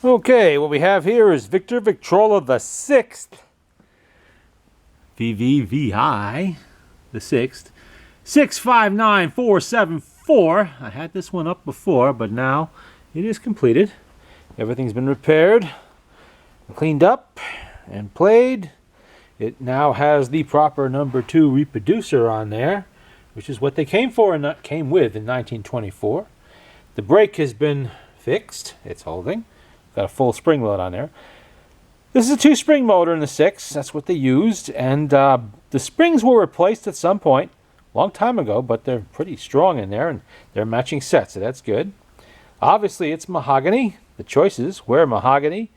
Okay, what we have here is Victrola VI, VV-VI, the 6th, 659474. I had this one up before, but now it is completed. Everything's been repaired, cleaned up, and played. It now has the proper number 2 reproducer on there, which is what they came with in 1924. The brake has been fixed. It's holding. Got a full spring load on there. This is a 2-spring motor in the 6. That's what they used. And the springs were replaced at some point, a long time ago, but they're pretty strong in there, and they're matching sets, so that's good. Obviously, it's mahogany. The choices were mahogany,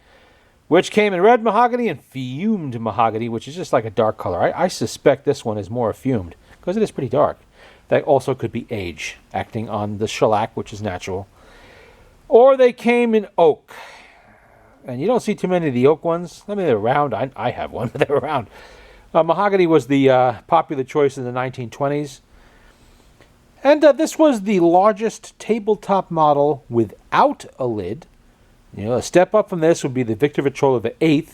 which came in red mahogany and fumed mahogany, which is just like a dark color. I suspect this one is more fumed, because it is pretty dark. That also could be age, acting on the shellac, which is natural. Or they came in oak. And you don't see too many of the oak ones. I mean, they're round. I have one, but they're round. Mahogany was the popular choice in the 1920s. And this was the largest tabletop model without a lid. You know, a step up from this would be the Victrola VIII.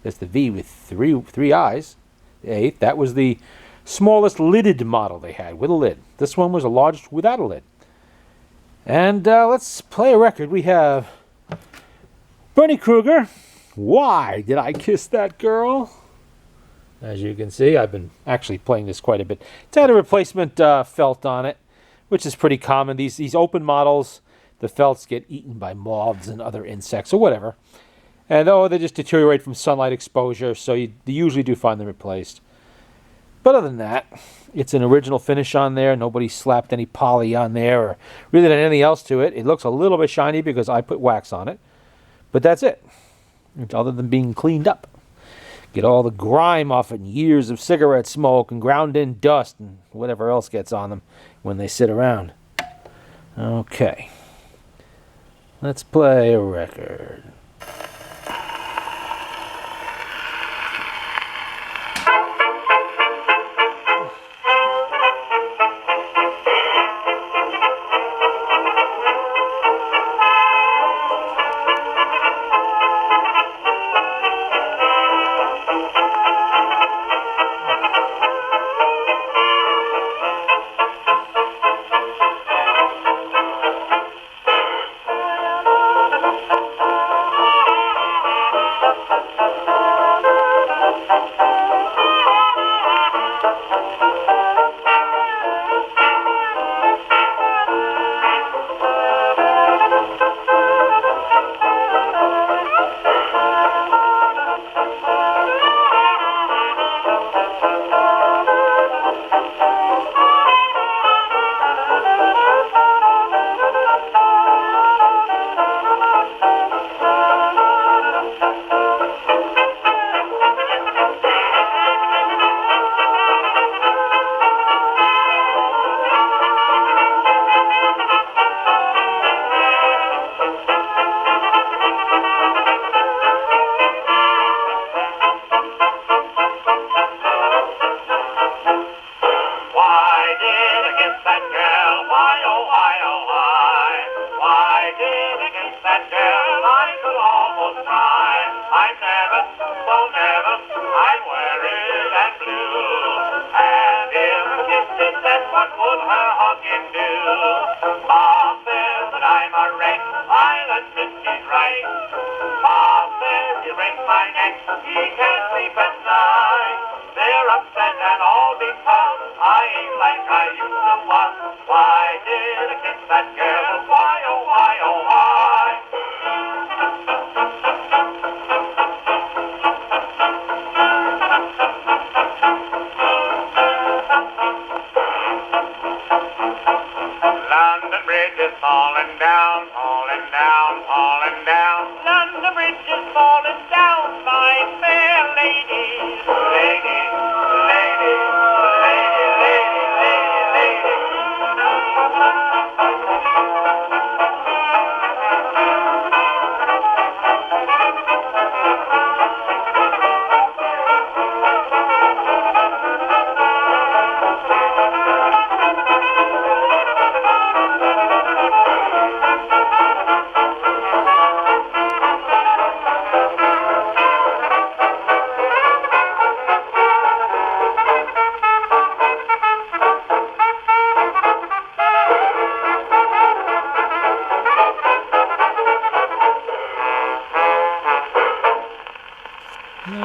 That's the V with three eyes. The 8th. That was the smallest lidded model they had with a lid. This one was the largest without a lid. And let's play a record. We have Bernie Kruger, Why Did I Kiss That Girl? As you can see, I've been actually playing this quite a bit. It's had a replacement felt on it, which is pretty common. These open models, the felts get eaten by moths and other insects or whatever. And they just deteriorate from sunlight exposure, so you usually do find them replaced. But other than that, it's an original finish on there. Nobody slapped any poly on there or really did anything else to it. It looks a little bit shiny because I put wax on it. But that's it, other than being cleaned up. Get all the grime off it and years of cigarette smoke and ground in dust and whatever else gets on them when they sit around. Okay. Let's play a record.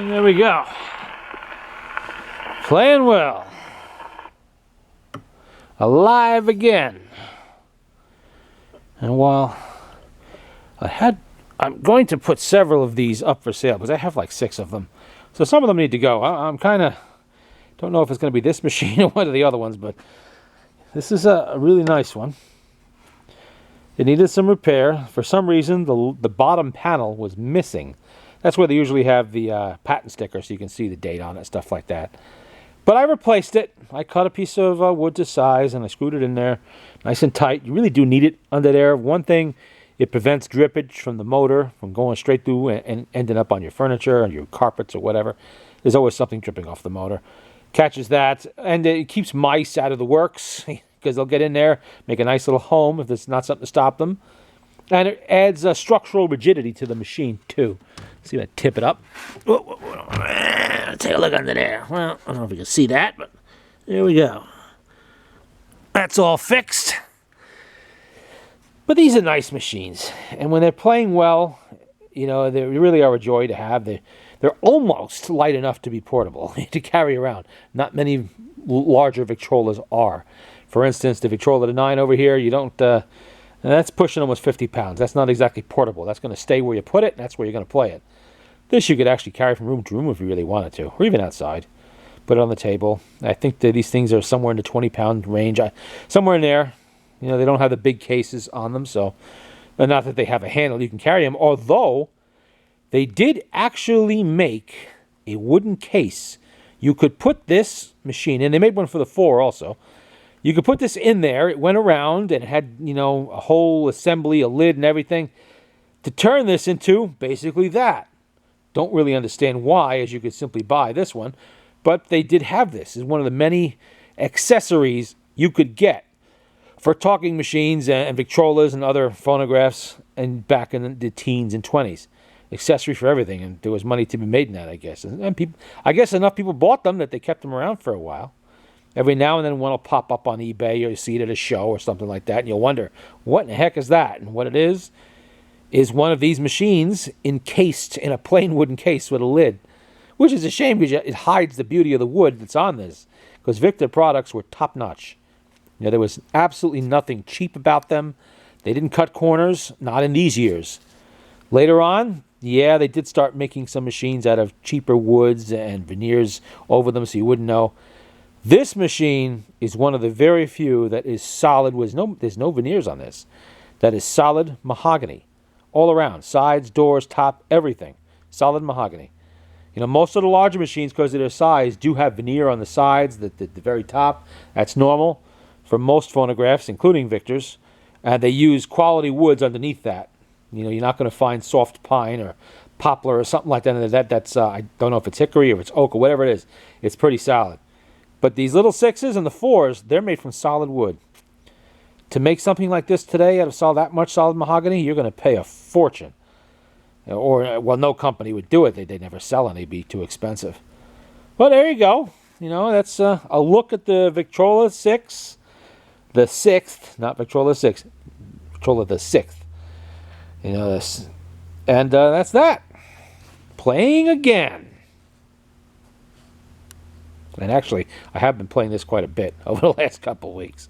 And there we go. Playing well. Alive again. And while I'm going to put several of these up for sale because I have like 6 of them. So some of them need to go. I'm kind of don't know if it's going to be this machine or one of the other ones, but this is a really nice one. It needed some repair. For some reason, the bottom panel was missing. That's where they usually have the patent sticker so you can see the date on it, stuff like that. But I replaced it. I cut a piece of wood to size and I screwed it in there nice and tight. You really do need it under there. One thing, it prevents drippage from the motor from going straight through and ending up on your furniture or your carpets or whatever. There's always something dripping off the motor. Catches that, and it keeps mice out of the works because they'll get in there, make a nice little home if there's not something to stop them. And it adds structural rigidity to the machine too. See if I tip it up. Take a look under there. Well, I don't know if you can see that, but there we go. That's all fixed. But these are nice machines, and when they're playing well, you know, they really are a joy to have. They're almost light enough to be portable, to carry around. Not many larger Victrolas are. For instance, the Victrola VI over here, you don't, that's pushing almost 50 pounds. That's not exactly portable. That's going to stay where you put it, and that's where you're going to play it. This you could actually carry from room to room if you really wanted to, or even outside. Put it on the table. I think that these things are somewhere in the 20-pound range. Somewhere in there. You know, they don't have the big cases on them, so not that they have a handle. You can carry them, although they did actually make a wooden case. You could put this machine in. They made one for the 4 also. You could put this in there. It went around and it had, you know, a whole assembly, a lid and everything to turn this into basically that. Don't really understand why, as you could simply buy this one. But they did have this. It's one of the many accessories you could get for talking machines and Victrolas and other phonographs and back in the teens and 20s. Accessory for everything, and there was money to be made in that, I guess. And people, I guess enough people bought them that they kept them around for a while. Every now and then one will pop up on eBay or you see it at a show or something like that, and you'll wonder, what in the heck is that? And what it is one of these machines encased in a plain wooden case with a lid, which is a shame because it hides the beauty of the wood that's on this, because Victor products were top-notch. You know, there was absolutely nothing cheap about them. They didn't cut corners, not in these years. Later on, yeah, they did start making some machines out of cheaper woods and veneers over them so you wouldn't know. This machine is one of the very few that is solid. There's no veneers on this. That is solid mahogany. All around. Sides, doors, top, everything. Solid mahogany. You know, most of the larger machines, because of their size, do have veneer on the sides, the very top. That's normal for most phonographs, including Victor's. And they use quality woods underneath that. You know, you're not going to find soft pine or poplar or something like that. That's I don't know if it's hickory or if it's oak or whatever it is. It's pretty solid. But these little 6s and the 4s, they're made from solid wood. To make something like this today out of that much solid mahogany, you're going to pay a fortune. Or, well, no company would do it. They'd never sell any. It'd be too expensive. Well, there you go. You know, that's a look at the Victrola 6. The 6th, not Victrola 6. Victrola the 6th. You know, and that's that. Playing again. And actually, I have been playing this quite a bit over the last couple of weeks.